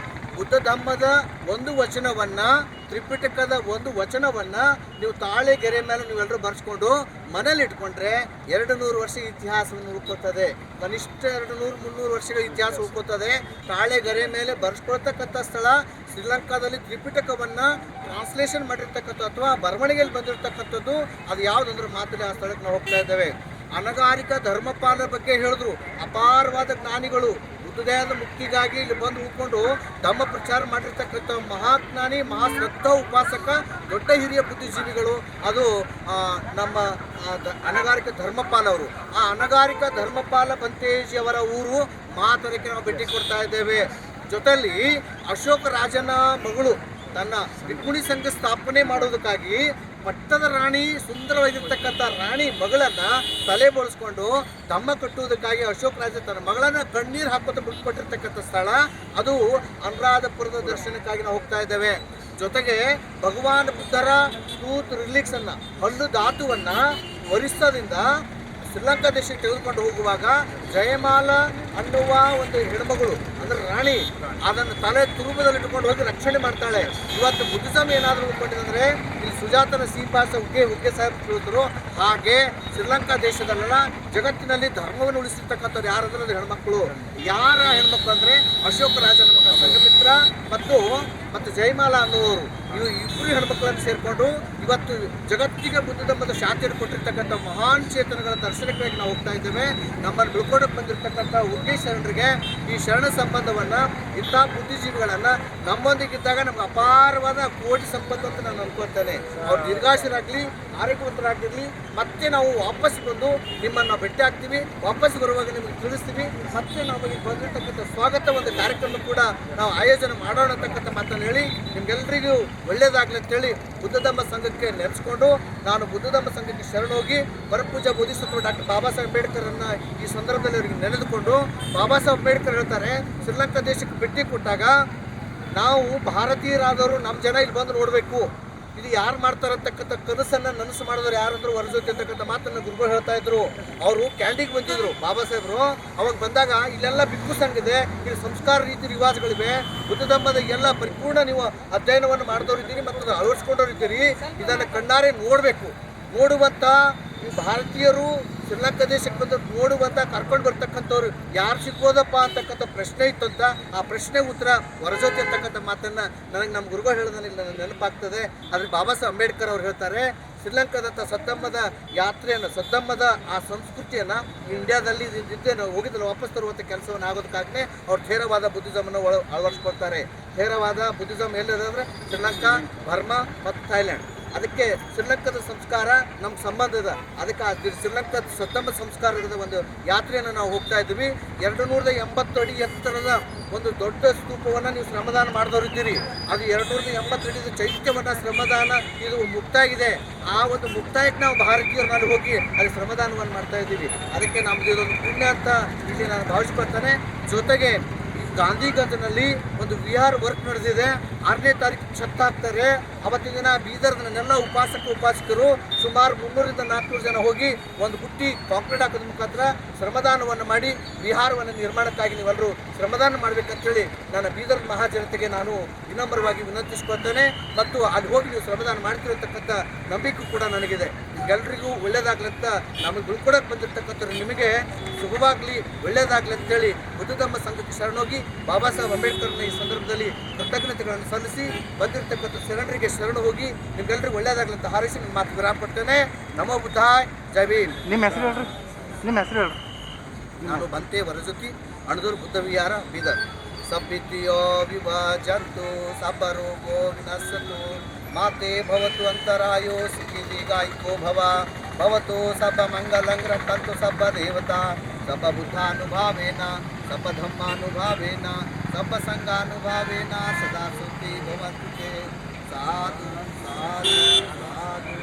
ಬುದ್ಧ ಧಮ್ಮದ ಒಂದು ವಚನವನ್ನ, ತ್ರಿಪಿಟಕದ ಒಂದು ವಚನವನ್ನ ನೀವು ತಾಳೆಗೆರೆ ಮೇಲೆ ನೀವೆಲ್ಲರೂ ಬರ್ಸ್ಕೊಂಡು ಮನೇಲಿ ಇಟ್ಕೊಂಡ್ರೆ 200 ವರ್ಷ ಇತಿಹಾಸವನ್ನು ಉಳ್ಕೋತದೆ. ಕನಿಷ್ಠ 200-300 ವರ್ಷಗಳ ಇತಿಹಾಸ ಉಳ್ಕೋತದೆ. ತಾಳೆಗೆರೆ ಮೇಲೆ ಬರ್ಸ್ಕೊಳ್ತಕ್ಕಂಥ ಸ್ಥಳ ಶ್ರೀಲಂಕಾದಲ್ಲಿ ತ್ರಿಪಿಟಕವನ್ನ ಟ್ರಾನ್ಸ್ಲೇಷನ್ ಮಾಡಿರ್ತಕ್ಕಂಥ ಅಥವಾ ಬರವಣಿಗೆಯಲ್ಲಿ ಬಂದಿರತಕ್ಕಂಥದ್ದು ಅದು ಯಾವುದಂದ್ರೆ ಮಾತ್ರ ಆ ಸ್ಥಳಕ್ಕೆ ನಾವು ಹೋಗ್ತಾ ಇದ್ದೇವೆ. ಅನಗಾರಿಕ ಧರ್ಮಪಾಲರ ಬಗ್ಗೆ ಹೇಳಿದ್ರು. ಅಪಾರವಾದ ಜ್ಞಾನಿಗಳು ಬುದ್ಧದೇಹದ ಮುಕ್ತಿಗಾಗಿ ಇಲ್ಲಿ ಬಂದು ಉಳ್ಕೊಂಡು ಧಮ್ಮ ಪ್ರಚಾರ ಮಾಡಿರ್ತಕ್ಕಂಥ ಮಹಾಜ್ಞಾನಿ, ಮಹಾಶ್ರದ್ಧಾ ಉಪಾಸಕ, ದೊಡ್ಡ ಹಿರಿಯ ಬುದ್ಧಿಜೀವಿಗಳು ಅದು ನಮ್ಮ ಅನಗಾರಿಕ ಧರ್ಮಪಾಲ ಅವರು. ಆ ಅನಗಾರಿಕ ಧರ್ಮಪಾಲ ಬಂತೇಜಿಯವರ ಊರು ಮಾತರಕ್ಕೆ ನಾವು ಭೇಟಿ ಕೊಡ್ತಾ ಇದ್ದೇವೆ. ಜೊತೆಯಲ್ಲಿ ಅಶೋಕ ರಾಜನ ಮಗಳು ತನ್ನ ಭಿಕ್ಕುಣಿ ಸಂಘ ಸ್ಥಾಪನೆ ಮಾಡೋದಕ್ಕಾಗಿ ಪಟ್ಟದ ರಾಣಿ, ಸುಂದರವಾಗಿರ್ತಕ್ಕಂಥ ರಾಣಿ ಮಗಳನ್ನ ತಲೆ ಬೋಳಿಸ್ಕೊಂಡು ಧಮ್ಮ ಕಟ್ಟುವುದಕ್ಕಾಗಿ ಅಶೋಕ ರಾಜ ತನ್ನ ಮಗಳನ್ನ ಕಣ್ಣೀರು ಹಾಕೋತ ಬಿಟ್ಕೊಟ್ಟಿರ್ತಕ್ಕಂಥ ಸ್ಥಳ ಅದು ಅನುರಾಧಪುರದ ದರ್ಶನಕ್ಕಾಗಿ ನಾವು ಹೋಗ್ತಾ ಇದ್ದೇವೆ. ಜೊತೆಗೆ ಭಗವಾನ್ ಬುದ್ಧರ ಟೂತ್ ರಿಲಿಕ್ಸ್ ಅನ್ನ, ಹಲ್ಲು ಧಾತುವನ್ನ ಒರಿಸ್ಸಾದಿಂದ ಶ್ರೀಲಂಕಾ ದೇಶಕ್ಕೆ ತೆಗೆದುಕೊಂಡು ಹೋಗುವಾಗ ಜಯಮಾಲ ಅನ್ನುವ ಒಂದು ಹೆಣ್ಮಗಳು ಅಂದ್ರೆ ರಾಣಿ ಅದನ್ನು ತಲೆ ತುರುಬದಲ್ಲಿ ಇಟ್ಕೊಂಡು ಹೋಗಿ ರಕ್ಷಣೆ ಮಾಡ್ತಾಳೆ. ಇವತ್ತು ಬುದ್ಧಿಸಮ್ ಏನಾದರೂ ಉಳ್ಕೊಂಡಿದ್ರೆ ಇಲ್ಲಿ ಸುಜಾತನ ಸೀಪಾಸ ಹುಗ್ಗೆ ಸಾಹೇಬ್ ತಿಳಿದ್ರು. ಹಾಗೆ ಶ್ರೀಲಂಕಾ ದೇಶದಲ್ಲೆಲ್ಲ ಜಗತ್ತಿನಲ್ಲಿ ಧರ್ಮವನ್ನು ಉಳಿಸಿರ್ತಕ್ಕಂಥವ್ರು ಯಾರಾದ್ರೂ ಅದು ಹೆಣ್ಮಕ್ಳು. ಯಾರ ಹೆಣ್ಮಕ್ಳು ಅಂದ್ರೆ ಅಶೋಕ ರಾಜನ ಮಗ ಸಂಘಮಿತ್ರ ಮತ್ತು ಜಯಮಾಲ ಅನ್ನುವರು. ಇವು ಇಬ್ಬರು ಹೆಣ್ಮಕ್ಳನ್ನು ಸೇರಿಕೊಂಡು ಇವತ್ತು ಜಗತ್ತಿಗೆ ಬುದ್ಧ ಧರ್ಮದ ಶಾಂತಿಯನ್ನು ಕೊಟ್ಟಿರ್ತಕ್ಕಂಥ ಮಹಾನ್ ಚೇತನಗಳ ದರ್ಶನಕ್ಕಾಗಿ ನಾವು ಹೋಗ್ತಾ ಇದ್ದೇವೆ. ನಮ್ಮನ್ನು ಬಿಳ್ಕೊಡಕ್ಕೆ ಬಂದಿರತಕ್ಕಂಥ ಉಗ್ಗಿ ಶರಣರಿಗೆ ಈ ಶರಣ ಸಂಬಂಧವನ್ನ, ಇಂಥ ಬುದ್ಧಿಜೀವಿಗಳನ್ನ ನಮ್ಮೊಂದಿಗಿದ್ದಾಗ ನಮ್ಗೆ ಅಪಾರವಾದ ಕೋಟಿ ಸಂಪತ್ತು ಅಂತ ನಾನು ಅನ್ಕೊಳ್ತೇನೆ. ಅವ್ರು ದೀರ್ಘಾಶರಾಗಲಿ, ಆರೋಗ್ಯವಂತರಾಗಿರಲಿ. ಮತ್ತೆ ನಾವು ವಾಪಸ್ ಬಂದು ನಿಮ್ಮನ್ನು ಭೇಟಿ ಆಗ್ತೀವಿ. ವಾಪಸ್ ಬರುವಾಗ ನಿಮಗೆ ತಿಳಿಸ್ತೀವಿ. ಮತ್ತೆ ನಾವು ಈಗ ಬಂದಿರತಕ್ಕಂಥ ಸ್ವಾಗತ ಒಂದು ಕಾರ್ಯಕ್ರಮ ಕೂಡ ನಾವು ಆಯೋಜನೆ ಮಾಡೋಣ ಅಂತಕ್ಕಂಥ ಮಾತನ್ನು ಹೇಳಿ ನಿಮ್ಗೆಲ್ಲರಿಗೂ ಒಳ್ಳೇದಾಗ್ಲಿ ಅಂತೇಳಿ ಬುದ್ಧ ಧಮ್ಮ ಸಂಘಕ್ಕೆ ನೆನೆಸ್ಕೊಂಡು ನಾನು ಬುದ್ಧ ಧಮ್ಮ ಸಂಘಕ್ಕೆ ಶರಣೋಗಿ ಪರಪೂಜಾ ಬೋಧಿಸತ್ವ ಡಾಕ್ಟರ್ ಬಾಬಾ ಸಾಹೇಬ್ ಅಂಬೇಡ್ಕರನ್ನ ಈ ಸಂದರ್ಭದಲ್ಲಿ ಅವರಿಗೆ ನೆನೆದುಕೊಂಡು, ಬಾಬಾ ಸಾಹೇಬ್ ಅಂಬೇಡ್ಕರ್ ಹೇಳ್ತಾರೆ ಶ್ರೀಲಂಕಾ ದೇಶಕ್ಕೆ ಭೇಟಿ ಕೊಟ್ಟಾಗ ನಾವು ಭಾರತೀಯರಾದವರು ನಮ್ಮ ಜನ ಇಲ್ಲಿ ಬಂದು ನೋಡಬೇಕು, ಇದು ಯಾರು ಮಾಡ್ತಾರತಕ್ಕಂಥ ಕನಸನ್ನ ನನಸು ಮಾಡಿದವರು ಯಾರಂದ್ರು ವರಜೋತಿ ಅಂತಕ್ಕಂಥ ಮಾತನ್ನ ಗುರುಗಳು ಹೇಳ್ತಾ ಇದ್ರು. ಅವರು ಕ್ಯಾಂಡಿಗೆ ಬಂದಿದ್ರು ಬಾಬಾ ಸಾಹೇಬರು. ಅವಾಗ ಬಂದಾಗ ಇಲ್ಲೆಲ್ಲ ಬಿಕ್ಕು ಸಂಘ ಇದೆ, ಇಲ್ಲಿ ಸಂಸ್ಕಾರ ರೀತಿ ರಿವಾಜುಗಳಿವೆ, ಬುದ್ಧ ಧರ್ಮದ ಎಲ್ಲ ಪರಿಪೂರ್ಣ ನೀವು ಅಧ್ಯಯನವನ್ನು ಮಾಡಿದವರಿದ್ದೀರಿ ಮತ್ತು ಅದನ್ನು ಅಳವಡಿಸ್ಕೊಂಡವರಿದ್ದೀರಿ, ಇದನ್ನು ಕಣ್ಣಾರೆ ನೋಡುವಂಥ ಈ ಭಾರತೀಯರು ಶ್ರೀಲಂಕಾ ದೇಶಕ್ಕೆ ಬಂದು ನೋಡುವಂಥ ಕರ್ಕೊಂಡು ಬರ್ತಕ್ಕಂಥವ್ರು ಯಾರು ಸಿಗ್ಬೋದಪ್ಪ ಅಂತಕ್ಕಂಥ ಪ್ರಶ್ನೆ ಇತ್ತಂತ. ಆ ಪ್ರಶ್ನೆ ಉತ್ತರ ವರಜೋತಿ ಅಂತಕ್ಕಂಥ ಮಾತನ್ನು ನನಗೆ ನಮ್ಮ ಗುರುಗಳು ಹೇಳೋದನ್ನ ನೆನಪಾಗ್ತದೆ. ಆದರೆ ಬಾಬಾ ಸಾಹೇಬ್ ಅಂಬೇಡ್ಕರ್ ಅವ್ರು ಹೇಳ್ತಾರೆ ಶ್ರೀಲಂಕಾದಂಥ ಸದ್ದಮ್ಮದ ಯಾತ್ರೆಯನ್ನು, ಸದ್ದಮ್ಮದ ಆ ಸಂಸ್ಕೃತಿಯನ್ನು ಇಂಡಿಯಾದಲ್ಲಿ ಹೋಗಿದ್ದಲ್ಲಿ ವಾಪಸ್ ತರುವಂಥ ಕೆಲಸವನ್ನು ಆಗೋದಕ್ಕಾಗಲೇ ಅವ್ರು ಥೇರವಾದ ಬುದ್ಧಿಸಮನ್ನು ಅಳವಡಿಸ್ಕೊಳ್ತಾರೆ. ಥೇರವಾದ ಬುದ್ಧಿಸಮ್ ಎಲ್ಲಿದೆ ಅಂದರೆ ಶ್ರೀಲಂಕಾ, ಬರ್ಮಾ ಮತ್ತು ಥೈಲ್ಯಾಂಡ್. ಅದಕ್ಕೆ ಶ್ರೀಲಂಕಾದ ಸಂಸ್ಕಾರ ನಮ್ಮ ಸಂಬಂಧ ಇದೆ. ಅದಕ್ಕೆ ಶ್ರೀಲಂಕಾದ ಸದ್ದಮ್ಮ ಸಂಸ್ಕಾರದ ಒಂದು ಯಾತ್ರೆಯನ್ನು ನಾವು ಹೋಗ್ತಾ ಇದ್ದೀವಿ. 280 ಅಡಿ ಎತ್ತರದ ಒಂದು ದೊಡ್ಡ ಸ್ತೂಪವನ್ನು ನೀವು ಶ್ರಮದಾನ ಮಾಡಿದವರಿದ್ದೀರಿ. ಅದು 280 ಅಡಿ ಚೈತ್ಯವನ್ನ ಶ್ರಮದಾನ ಇದು ಮುಕ್ತಾಗಿದೆ. ಆ ಒಂದು ಮುಕ್ತಾಯಕ್ಕೆ ನಾವು ಭಾರತೀಯರಲ್ಲಿ ಹೋಗಿ ಅಲ್ಲಿ ಶ್ರಮದಾನವನ್ನು ಮಾಡ್ತಾ ಇದ್ದೀವಿ. ಅದಕ್ಕೆ ನಮ್ದು ಇದೊಂದು ಪುಣ್ಯ ಅಂತ ಇಲ್ಲಿ ನಾನು ಭಾವಿಸ್ಕೊಳ್ತೇನೆ. ಜೊತೆಗೆ ಗಾಂಧಿಗಂಜ್ನಲ್ಲಿ ಒಂದು ವಿಹಾರ್ ವರ್ಕ್ ನಡೆದಿದೆ. 6ನೇ ತಾರೀಕು ಛತ್ತ ಹಾಕ್ತಾರೆ. ಅವತ್ತಿನ ದಿನ ಬೀದರ್ನೆಲ್ಲ ಉಪಾಸಕರು ಸುಮಾರು 300ರಿಂದ 400 ಜನ ಹೋಗಿ ಒಂದು ಬುಟ್ಟಿ ಕಾಂಕ್ರೀಟ್ ಹಾಕೋದ್ರ ಮುಖಾಂತರ ಶ್ರಮದಾನವನ್ನು ಮಾಡಿ ವಿಹಾರವನ್ನು ನಿರ್ಮಾಣಕ್ಕಾಗಿ ನೀವೆಲ್ಲರೂ ಶ್ರಮದಾನ ಮಾಡಬೇಕಂತೇಳಿ ನನ್ನ ಬೀದರ್ ಮಹಾಜನತೆಗೆ ನಾನು ವಿನಮ್ರವಾಗಿ ವಿನಂತಿಸ್ಕೊಳ್ತೇನೆ. ಮತ್ತು ಅಲ್ಲಿ ಹೋಗಿ ನೀವು ಶ್ರಮದಾನ ಮಾಡ್ತಿರತಕ್ಕಂಥ ನಂಬಿಕೆ ಕೂಡ ನನಗಿದೆ. ಎಲ್ರಿಗೂ ಒಳ್ಳೇದಾಗ್ಲಂತ ನಮಗೆ ಬಿಳ್ಕೊಡಕ್ಕೆ ಬಂದಿರತಕ್ಕಂಥ ನಿಮಗೆ ಶುಭವಾಗಲಿ, ಒಳ್ಳೇದಾಗಲಿ ಅಂತೇಳಿ ಬುದ್ಧ ಧಮ್ಮ ಸಂಘಕ್ಕೆ ಶರಣೋಗಿ ಬಾಬಾ ಸಾಹೇಬ್ ಅಂಬೇಡ್ಕರ್ನ ಈ ಸಂದರ್ಭದಲ್ಲಿ ಕೃತಜ್ಞತೆಗಳನ್ನು ಸಲ್ಲಿಸಿ ಬಂದಿರತಕ್ಕಂಥ ಶರಣರಿಗೆ ಶರಣ ಹೋಗಿ ನಿಮ್ಗೆಲ್ರಿಗೂ ಒಳ್ಳೇದಾಗಲಿ ಅಂತ ಹಾರೈಸಿ ನಿಮ್ಮ ಮಾತು ವಿರಾಮ ಕೊಡ್ತೇನೆ. ನಮೋ ಬುದ್ಧಾಯ್, ಜೈ ಭೀಮ್. ನಿಮ್ಮ ಹೆಸರು ಹೇಳ್ರಿ. ನಾನು ಬಂತೆ ವರಜತಿ, ಅಣದೂರು ಬುದ್ಧ ವಿಹಾರ, ಬೀದರ್. ಸಬ್ಬಿತಿಯೋ ವಿಭಜಂತು ಸಬ್ಬರೋಗೋ ವಿನಸತು ಮಾತೆ ಭವತು ಅಂತರಾಯೋ ಸುಖಿ ದೀರ್ಘಾಯುಕೋ ಭವತು ಸಬ್ಬ ಮಂಗಲಂ ರಕ್ಷಂತು ಸಬ್ಬ ದೇವತಾ ಸಬ್ಬ ಬುದ್ಧಾನುಭಾವೇನ ಸಬ್ಬ ಧಮ್ಮಾನುಭಾವೇನ ಸಬ್ಬ ಸಂಘಾನುಭಾವೇನ ಸದಾ ಸುಖಿ ಭವಂತು. ಸಾಧು ಸಾಧು ಸಾಧು.